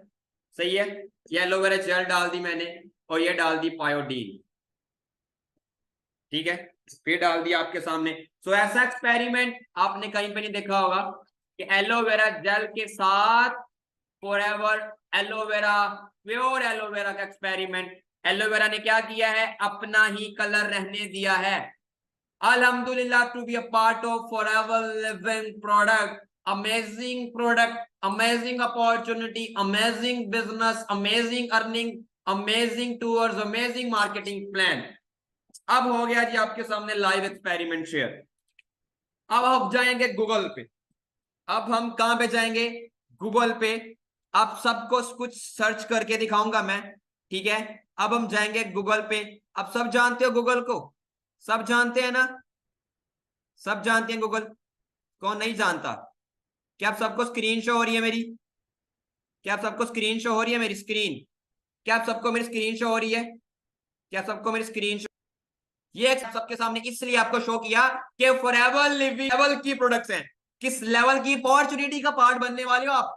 सही है, ये एलोवेरा जेल डाल दी मैंने और ये डाल दी पायोडीन, ठीक है, फिर डाल दिया आपके सामने। सो ऐसा एक्सपेरिमेंट आपने कहीं पे नहीं देखा होगा कि एलोवेरा जेल के साथ फॉरएवर एलोवेरा, प्योर एलोवेरा का एक्सपेरिमेंट, एलोवेरा ने क्या किया है, अपना ही कलर रहने दिया है। अल्हम्दुलिल्लाह to be a part of Forever living product, amazing product, amazing opportunity, amazing business, amazing earning, amazing towards, amazing marketing plan. अब हो गया जी आपके सामने लाइव एक्सपेरिमेंट शेयर। अब हम जाएंगे गूगल पे, अब हम कहां पे जाएंगे, गूगल पे, आप सबको कुछ सर्च करके दिखाऊंगा मैं, ठीक है। अब हम जाएंगे गूगल पे, अब सब जानते हो गूगल को, सब जानते हैं ना, सब जानते हैं गूगल, कौन नहीं जानता? क्या आप सबको स्क्रीन शो हो रही है मेरी? क्या आप सबको स्क्रीन शो हो रही है मेरी स्क्रीन? क्या आप सबको मेरी स्क्रीन शो हो रही है? क्या सबको मेरी स्क्रीन, ये सबके सामने इसलिए आपको शो किया कि फॉरएवर लिविंग लेवल की प्रोडक्ट्स हैं, किस लेवल की अपॉर्चुनिटी का पार्ट बनने वाले हो आप,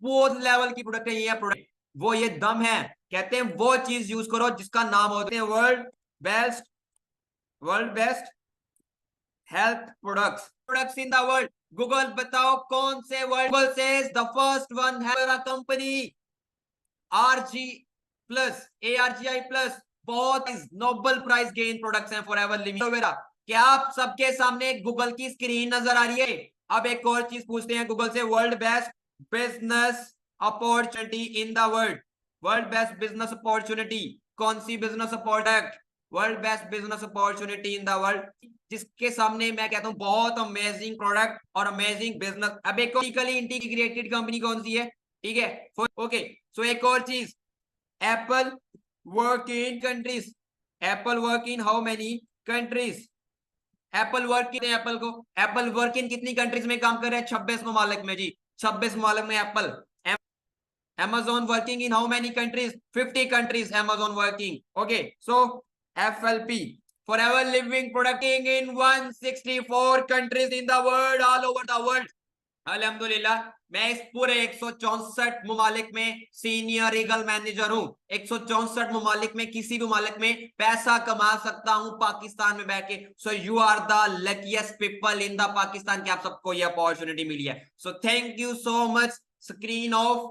वो लेवल की प्रोडक्ट है ये प्रोडक्ट, वो ये दम है, कहते हैं वो चीज यूज करो जिसका नाम होते हैं best world best health products, products in the world. Google बताओ कौन से world, Google says the first one है company Argi plus, ARGI plus, बहुत नोबल प्राइस गेन प्रोडक्ट्स हैं फॉरएवर लिविंग एलोवेरा। क्या आप सबके सामने गूगल की स्क्रीन नजर आ रही है? अब एक और चीज पूछते हैं गूगल से, world best business opportunity in the world. World best business opportunity, कौन सी business opportunity? World best business opportunity in the world, जिसके सामने मैं कहता हूं बहुत अमेजिंग प्रोडक्ट और अमेजिंग बिजनेस। अब एक इंटीग्रेटेड कंपनी कौन सी है? ठीक है, ओके। सो एक और चीज, Apple work in countries, Apple work in how many countries? Apple work in, Apple work in कितनी कंट्रीज में काम कर रहा है? 26 ममालिक में जी, 26 ममालिक में Apple. Amazon working in how many countries? 50 countries Amazon working. Okay, so FLP, forever living product in 164 countries in the world, all over the world. अल्हम्दुलिल्लाह, मैं इस पूरे 164 ममालिक में सीनियर रीगल मैनेजर हूं। 164 ममालिक में किसी भी ममालिक में पैसा कमा सकता हूं पाकिस्तान में बैठ के। So you are the luckiest people in the Pakistan, कि आप सबको ये अपॉर्चुनिटी मिली है। So thank you so much. Screen off,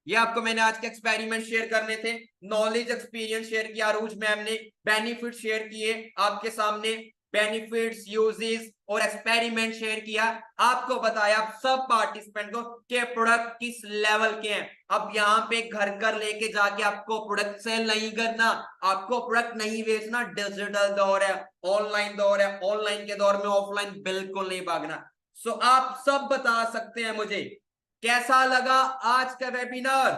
ये आपको मैंने आज के एक्सपेरिमेंट शेयर करने थे, नॉलेज एक्सपीरियंस शेयर किया, अरूज मैम ने बेनिफिट शेयर किए आपके सामने, बेनिफिट्स, यूजेस और एक्सपेरिमेंट शेयर किया, आपको बताया सब पार्टिसिपेंट को कि प्रोडक्ट किस लेवल के हैं। अब यहाँ पे घर घर लेके जाके आपको प्रोडक्ट सेल नहीं करना, आपको प्रोडक्ट नहीं बेचना, डिजिटल दौर है, ऑनलाइन दौर है, ऑनलाइन के दौर में ऑफलाइन बिल्कुल नहीं भागना। सो आप सब बता सकते हैं मुझे कैसा लगा आज का वेबिनार।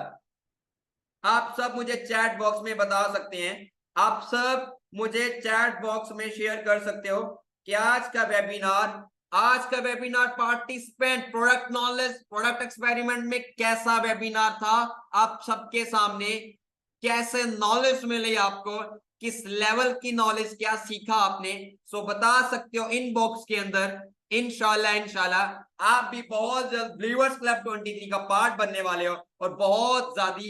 आप सब मुझे चैट बॉक्स में बता सकते हैं, आप सब मुझे चैट बॉक्स में शेयर कर सकते हो कि आज का webinar participant product knowledge product experiment में कैसा वेबिनार था। आप सबके सामने कैसे नॉलेज मिली, आपको किस लेवल की नॉलेज, क्या सीखा आपने, सो बता सकते हो इनबॉक्स के अंदर। इंशाल्लाह आप भी बहुत जल्द ब्लीवर्स क्लब 23 का पार्ट बनने वाले हो और बहुत ज्यादा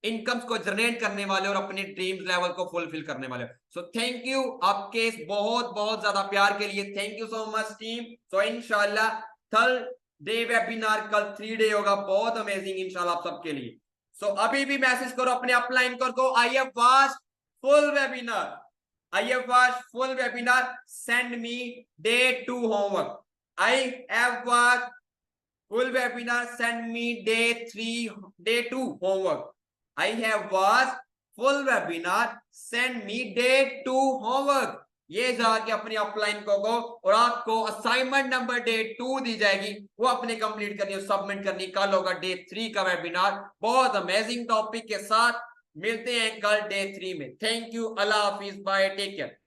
इनकम्स को जनरेट करने वाले और अपने ड्रीम्स लेवल को फुलफिल करने वाले हो। सो थैंक यू आपके इस बहुत बहुत ज्यादा प्यार के लिए, thank you so much team. So इंशाल्लाह थर्ड डे वेबिनार कल 3 डे होगा, बहुत अमेजिंग इंशाल्लाह आप सबके लिए। सो अभी भी मैसेज करो अपने अपलाइन को, I have watched full webinar, I have watched full webinar, send me day 2 homework. I have watched full webinar, send me day 2 homework. I have watched full webinar, send me day 2 homework. ये जाके अपनी upline को और आपको assignment number day 2 दी जाएगी, वो अपने complete करनी है, सबमिट करनी। कल होगा डे 3 का वेबिनार, बहुत अमेजिंग टॉपिक के साथ। मिलते हैं कल डे 3 में। थैंक यू, अल्लाह हाफिज, बाय, टेक केयर।